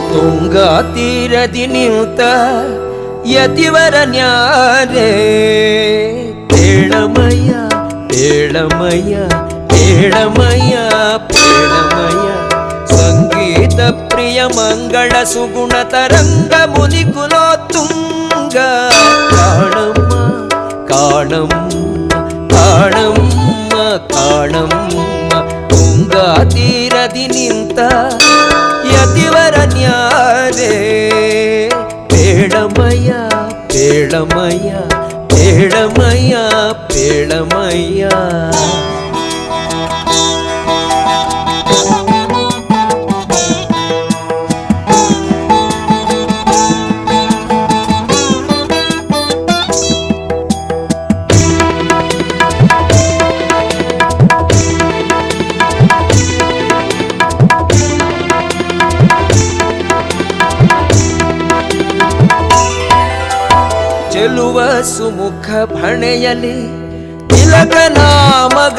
ತುಂಗಾ ತೀರದಿ ನಿಂತ ಯತಿವರ ನ್ಯಾರೆ ಪೇಳಮಯ್ಯ ಪೇಳಮಯ್ಯ ಪೇಳಮಯ್ಯ ಪೇಳಮಯ್ಯ ಸಂಗೀತ ಪ್ರಿಯ ಮಂಗಳ ಸುಗುಣ ತರಂಗ ಮುನಿಕುಲೋ ತುಂಗ ಕಾಣಮ್ಮ ಕಾಣಮ್ಮ ಕಾಣಮ್ಮ ಕಾಣಮ್ಮ ತುಂಗಾ ತೀರದಿ ನಿಂತ ಯತಿವರ ನ್ಯಾರೆ ಪೇಳಮಯ್ಯ ಪೇಳಮಯ್ಯ ಪೇಳಮಯ್ಯ ಪೇಳಮಯ್ಯ ಚೆಲುವ ಸುಮುಖ ಭಣೆಯಲಿ ತಿಲಕ ನಾಮಗಳ